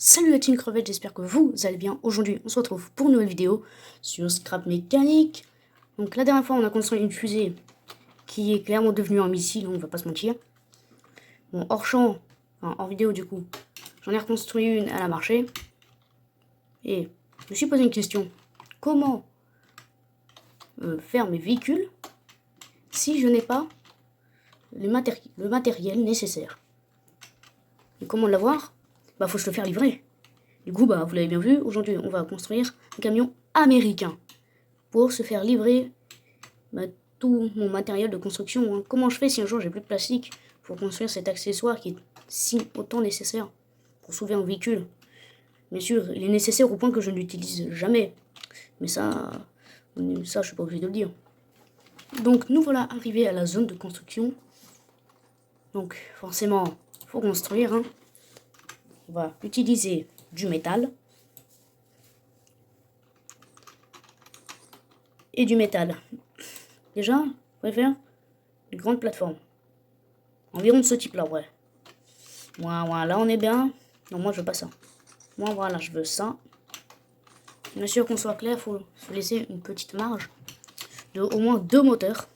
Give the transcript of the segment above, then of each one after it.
Salut la team crevette, j'espère que vous allez bien. Aujourd'hui, on se retrouve pour une nouvelle vidéo sur Scrap Mécanique. Donc la dernière fois, on a construit une fusée qui est clairement devenue un missile, on va pas se mentir. Bon, hors champ, enfin hors vidéo du coup, j'en ai reconstruit une, elle a marché. Et je me suis posé une question. Comment faire mes véhicules si je n'ai pas le matériel nécessaire? Et comment l'avoir? Bah faut se le faire livrer. Du coup, bah, vous l'avez bien vu, aujourd'hui, on va construire un camion américain pour se faire livrer tout mon matériel de construction. Hein. Comment je fais si un jour j'ai plus de plastique pour construire cet accessoire qui est si autant nécessaire pour sauver un véhicule? Bien sûr, il est nécessaire au point que je ne l'utilise jamais. Mais ça, je suis pas obligé de le dire. Donc, nous voilà arrivés à la zone de construction. Donc, forcément, faut construire. Hein. On va utiliser du métal. Et du métal. Déjà, on va faire une grande plateforme. Environ de ce type-là, ouais. Voilà, là on est bien. Non, moi je veux pas ça. Moi voilà, je veux ça. Bien sûr qu'on soit clair, faut se laisser une petite marge de au moins 2 moteurs.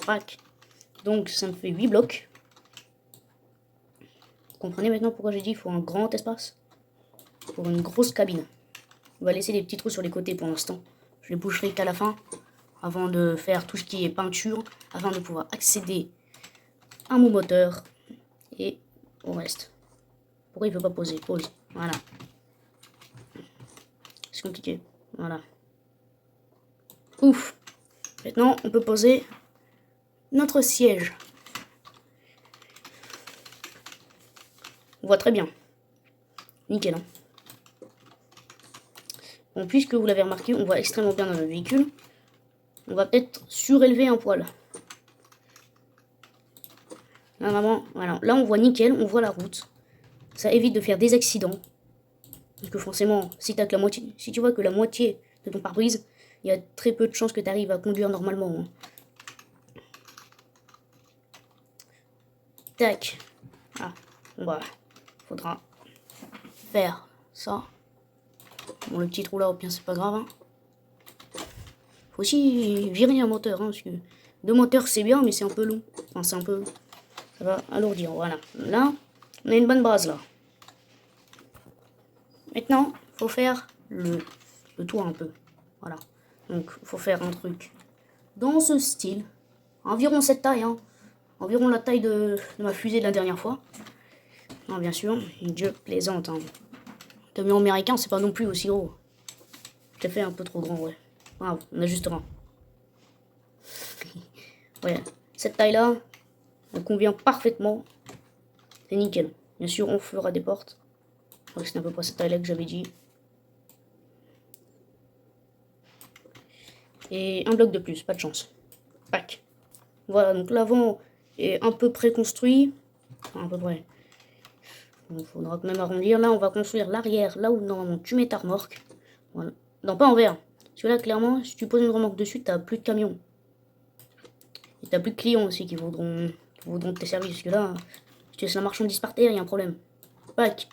Pack. Donc ça me fait 8 blocs. Vous comprenez maintenant pourquoi j'ai dit qu'il faut un grand espace pour une grosse cabine. On va laisser des petits trous sur les côtés pour l'instant. Je les boucherai qu'à la fin, avant de faire tout ce qui est peinture, afin de pouvoir accéder à mon moteur et au reste. Pourquoi il veut pas poser? Pose. Voilà. C'est compliqué. Voilà. Ouf. Maintenant, on peut poser notre siège. On voit très bien. Nickel. Hein. Bon, puisque vous l'avez remarqué, on voit extrêmement bien dans le véhicule. On va peut-être surélever un poil. Là, vraiment, voilà. Là, on voit nickel, on voit la route. Ça évite de faire des accidents. Parce que forcément, si tu vois que la moitié de ton pare-brise, il y a très peu de chances que tu arrives à conduire normalement. Hein. Tac. Ah, bon bah, faudra faire ça. Bon, le petit trou là, au pire, c'est pas grave. Hein. Faut aussi virer un moteur, hein, parce que 2 moteurs c'est bien, mais c'est un peu long. Enfin, c'est un peu... Ça va alourdir, voilà. Là, on a une bonne base, là. Maintenant, faut faire le toit un peu. Voilà. Donc, faut faire un truc dans ce style. Environ cette taille, hein. Environ la taille de ma fusée de la dernière fois. Non, bien sûr, Dieu plaisante, hein. Le camion américain, c'est pas non plus aussi gros. Je l'ai fait un peu trop grand, ouais. Ah, on ajustera. Ouais, cette taille-là, elle convient parfaitement. C'est nickel. Bien sûr, on fera des portes. C'est à peu près cette taille-là que j'avais dit. Et un bloc de plus, pas de chance. Pac. Voilà, donc l'avant est un peu préconstruit. Enfin, à peu près. Il faudra quand même arrondir. Là, on va construire l'arrière, là où normalement tu mets ta remorque. Voilà. Non, pas en vert. Parce que là, clairement, si tu poses une remorque dessus, t'as plus de camions. Et t'as plus de clients aussi qui voudront tes services. Parce que là, si tu laisses la marchandise par terre, il y a un problème. Pac.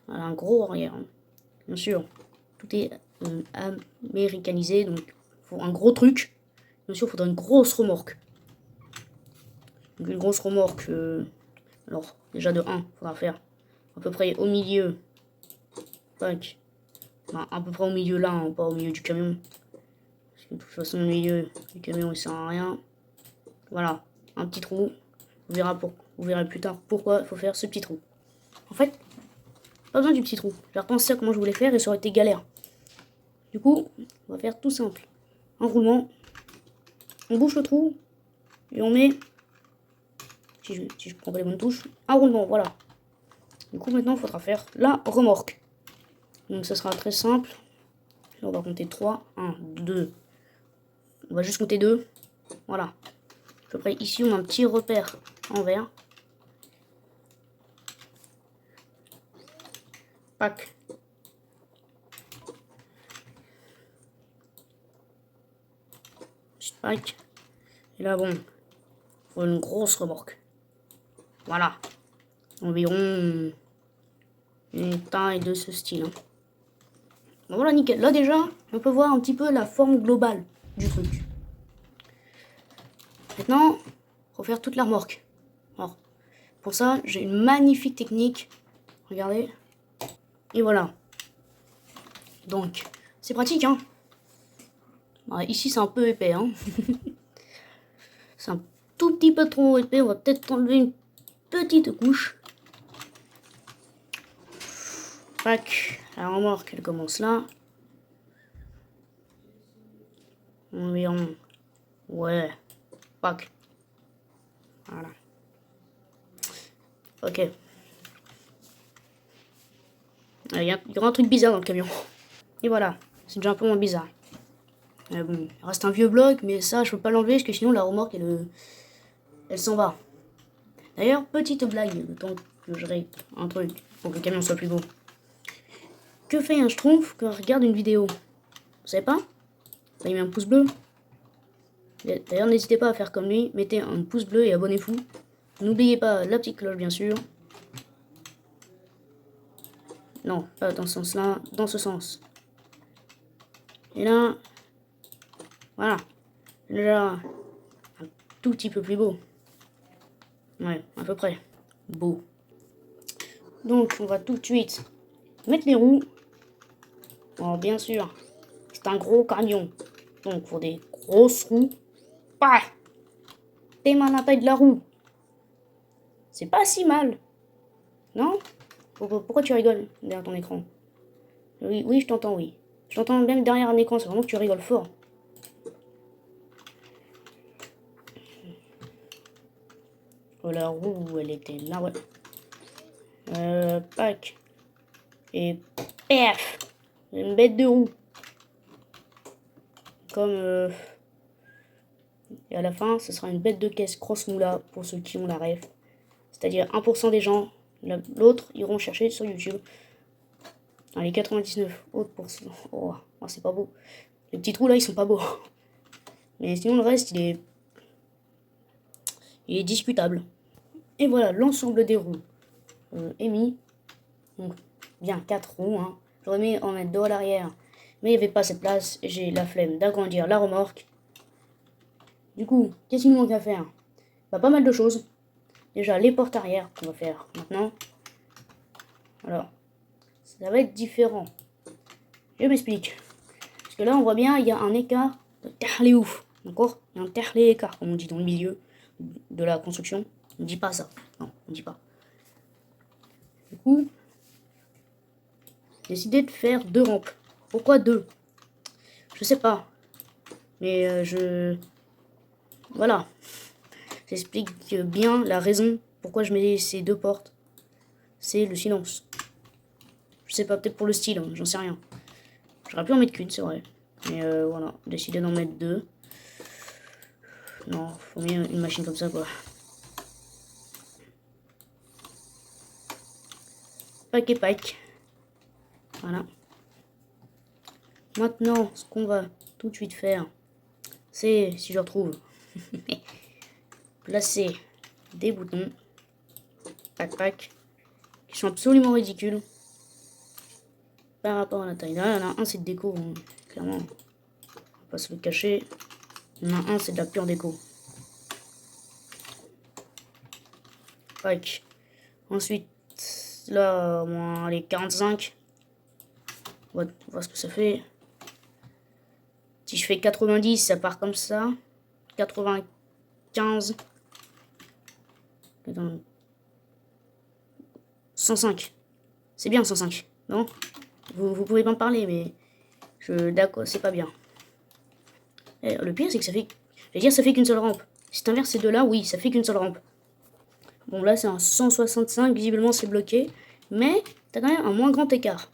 Voilà, un gros arrière. Hein. Bien sûr, tout est américanisé, donc il faut un gros truc. Bien sûr, il faudra une grosse remorque. Donc une grosse remorque, alors déjà de 1, il faudra faire à peu près au milieu. Tac. Enfin, à peu près au milieu là, hein, pas au milieu du camion. Parce que de toute façon, au milieu du camion, il sert à rien. Voilà, un petit trou. Vous verrez plus tard pourquoi il faut faire ce petit trou. En fait, pas besoin du petit trou. J'ai repensé à comment je voulais faire et ça aurait été galère. Du coup, on va faire tout simple. Un roulement. On bouche le trou. Et on met... Si je prends pas les bonnes touches. Un roulement, voilà. Du coup, maintenant, il faudra faire la remorque. Donc, ça sera très simple. Là, on va compter 3. 1, 2. On va juste compter 2. Voilà. À peu près ici, on a un petit repère en vert. Pac. Pac. Et là, bon, faut une grosse remorque. Voilà. Environ une taille de ce style. Hein. Bon, voilà, nickel. Là déjà, on peut voir un petit peu la forme globale du truc. Maintenant, faut faire toute la remorque. Alors, pour ça, j'ai une magnifique technique. Regardez. Et voilà. Donc, c'est pratique, hein. Ouais, ici, c'est un peu épais, hein. C'est un tout petit peu trop épais. On va peut-être enlever une petite couche. Pac. La remorque, elle commence là. Environ. Ouais. Pac. Voilà. Ok. Il y aura un truc bizarre dans le camion. Et voilà. C'est déjà un peu moins bizarre. Bon, il reste un vieux bloc, mais ça, je peux pas l'enlever parce que sinon la remorque, elle s'en va. D'ailleurs, petite blague, le temps que je règle un truc pour que le camion soit plus beau. Que fait un schtroumpf quand il regarde une vidéo? Vous savez pas? Il met un pouce bleu. D'ailleurs, n'hésitez pas à faire comme lui. Mettez un pouce bleu et abonnez-vous. N'oubliez pas la petite cloche, bien sûr. Non, pas dans ce sens-là, dans ce sens. Et là, voilà. Déjà, un tout petit peu plus beau. Ouais, à peu près. Beau. Donc, on va tout de suite mettre les roues. Alors, bien sûr, c'est un gros camion. Donc, pour des grosses roues. Bah, t'es mal la taille de la roue. C'est pas si mal. Non? Pourquoi tu rigoles derrière ton écran? Oui, oui, je t'entends, oui. Je t'entends même derrière un écran, c'est vraiment que tu rigoles fort. Oh, la roue, elle était là, ouais. Pac. Et paf! Une bête de roue. Comme... Et à la fin, ce sera une bête de caisse cross-moula pour ceux qui ont la ref. C'est-à-dire 1% des gens, l'autre, iront chercher sur YouTube. Les 99 autres pourcents. Oh, c'est pas beau. Les petits trous là, ils sont pas beaux. Mais sinon, le reste, il est discutable. Et voilà, l'ensemble des roues est mis. Donc, bien 4 roues. Hein. J'aurais mis en mettre 2 à l'arrière. Mais il n'y avait pas cette place. Et j'ai la flemme d'agrandir la remorque. Du coup, qu'est-ce qu'il nous manque à faire? Bah, pas mal de choses. Déjà, les portes arrière qu'on va faire maintenant. Alors, ça va être différent. Je m'explique. Parce que là, on voit bien, il y a un écart de terlé ouf. D'accord? Il y a un terlé écart, comme on dit dans le milieu de la construction. On ne dit pas ça. Non, on ne dit pas. Du coup, j'ai décidé de faire 2 rampes. Pourquoi 2? Je sais pas. Mais voilà. J'explique bien la raison pourquoi je mets ces 2 portes. C'est le silence. Je sais pas, peut-être pour le style, hein, j'en sais rien. J'aurais pu en mettre qu'une, c'est vrai. Mais voilà, décidé d'en mettre 2. Non, faut mieux une machine comme ça, quoi. Pack et pack. Voilà. Maintenant, ce qu'on va tout de suite faire, c'est, si je retrouve, placer des boutons. Pack, pack. Qui sont absolument ridicules. Par rapport à la taille. Là, il y en a un, c'est de déco. Hein. Clairement, on va pas se le cacher. Il y en a un, c'est de la pure déco. Pack. Ensuite, là, moins les 45. On va voir ce que ça fait. Si je fais 90, ça part comme ça. 95. 105. C'est bien 105, non? Vous pouvez pas me parler, mais d'accord, c'est pas bien. Et le pire, c'est que ça fait... Je vais dire, ça fait qu'une seule rampe. Si t'inverses ces deux-là, oui, ça fait qu'une seule rampe. Bon, là, c'est un 165. Visiblement, c'est bloqué. Mais t'as quand même un moins grand écart.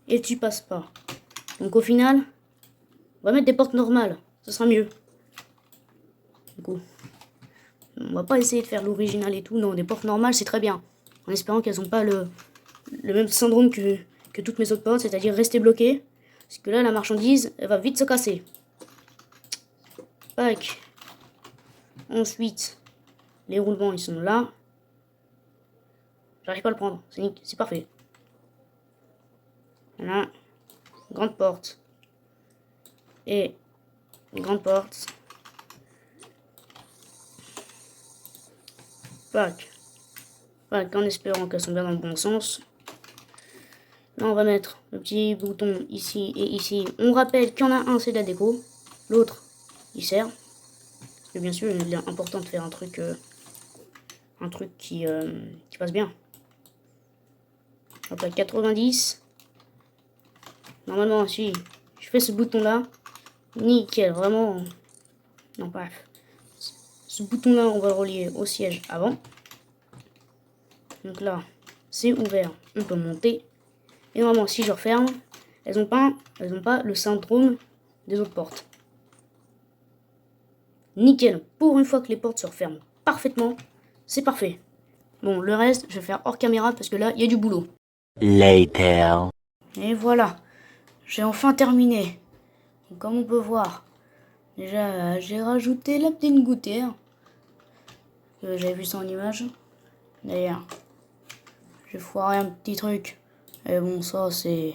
Et tu passes pas. Donc, au final, on va mettre des portes normales. Ce sera mieux. Du coup, on va pas essayer de faire l'original et tout. Non, des portes normales, c'est très bien. En espérant qu'elles n'ont pas le même syndrome que toutes mes autres portes, c'est-à-dire rester bloquées. Parce que là, la marchandise, elle va vite se casser. Pack. Ensuite, les roulements, ils sont là. J'arrive pas à le prendre. C'est parfait. Voilà. Grande porte. Et grande porte. Pack. Pack en espérant qu'elles sont bien dans le bon sens. Là, on va mettre le petit bouton ici et ici. On rappelle qu'il y en a un, c'est de la déco. L'autre, il sert. Parce que bien sûr, il est important de faire un truc qui passe bien. Hop, 90. Normalement, si je fais ce bouton-là, nickel, vraiment. Non, bref. Ce bouton-là, on va le relier au siège avant. Donc là, c'est ouvert, on peut monter. Et normalement, si je referme, elles n'ont pas le syndrome des autres portes. Nickel. Pour une fois que les portes se referment parfaitement, c'est parfait. Bon, le reste, je vais faire hors caméra parce que là, il y a du boulot. Later. Et voilà, j'ai enfin terminé. Donc, comme on peut voir, déjà, j'ai rajouté la petite gouttière. J'avais vu ça en image. D'ailleurs, j'ai foiré un petit truc. Et bon, ça, c'est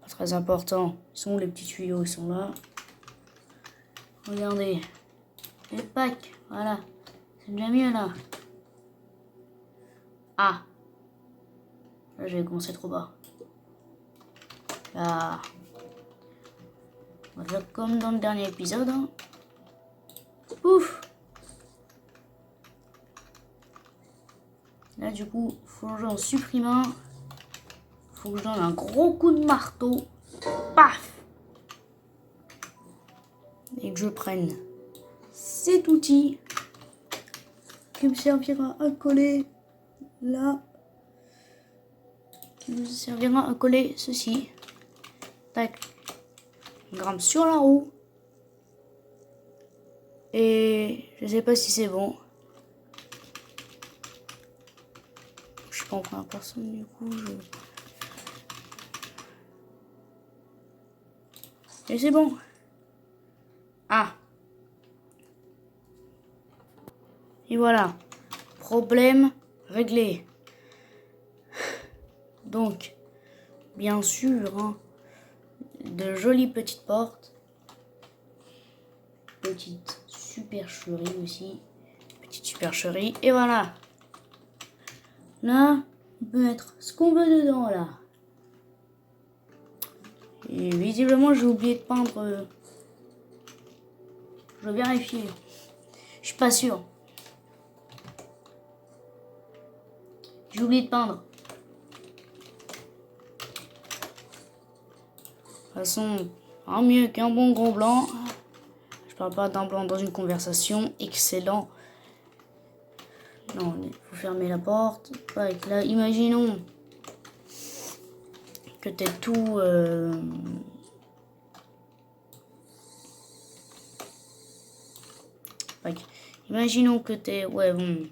pas très important. Ils sont où les petits tuyaux? Ils sont là. Regardez. Les packs, voilà. C'est bien mieux là. Ah. Là, j'ai commencé trop bas. Là. On va faire comme dans le dernier épisode. Hein. Pouf. Là, du coup, faut que j'en supprime un. Faut que je donne un gros coup de marteau. Paf. Et que je prenne cet outil qui me servira à coller là. Qui me servira à coller ceci. Tac. On grimpe sur la roue. Et je sais pas si c'est bon. Je suis pas en première personne du coup. Et c'est bon. Ah. Et voilà. Problème réglé. Donc, bien sûr, hein, de jolies petites portes. Petite supercherie aussi. Petite supercherie. Et voilà. Là, on peut mettre ce qu'on veut dedans, là. Et visiblement, j'ai oublié de peindre. Je vais vérifier. Je suis pas sûr. J'ai oublié de peindre. De toute façon, un mieux qu'un bon gros blanc. Je parle pas d'un blanc dans une conversation. Excellent. Non, il faut fermer la porte. Ouais, là, imaginons que t'es tout... Imaginons que t'es... Ouais, bon...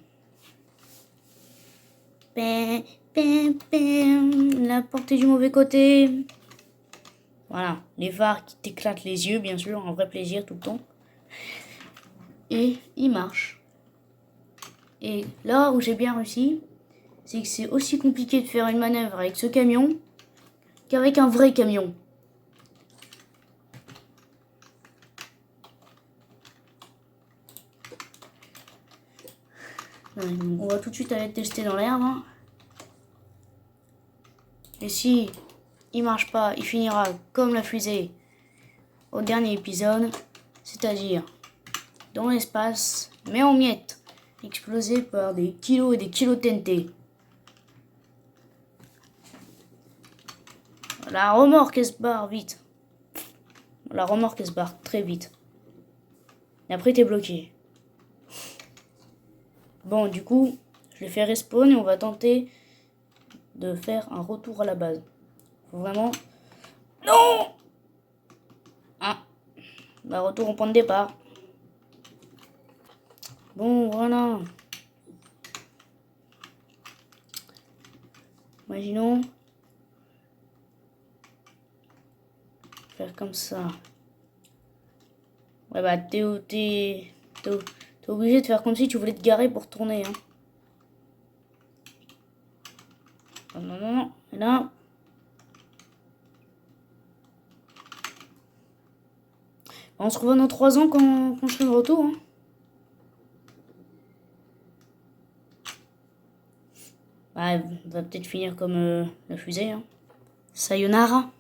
La porte est du mauvais côté. Voilà, les phares qui t'éclatent les yeux, bien sûr, un vrai plaisir tout le temps. Et il marche. Et là où j'ai bien réussi, c'est que c'est aussi compliqué de faire une manœuvre avec ce camion qu'avec un vrai camion. On va tout de suite aller tester dans l'herbe. Hein. Et si il marche pas, il finira comme la fusée au dernier épisode, c'est-à-dire dans l'espace, mais en miettes, explosé par des kilos et des kilos TNT. La remorque elle se barre vite. La remorque elle se barre très vite. Et après t'es bloqué. Bon, du coup, je l'ai fait respawn et on va tenter de faire un retour à la base. Faut vraiment... Non! Ah. Bah, retour au point de départ. Bon, voilà. Imaginons. Faire comme ça. Ouais, bah, t'es obligé de faire comme si tu voulais te garer pour tourner, hein. Non, non, non. Et là. On se revoit dans 3 ans quand je serai de retour. Hein. Ouais, on va peut-être finir comme la fusée. Hein. Sayonara.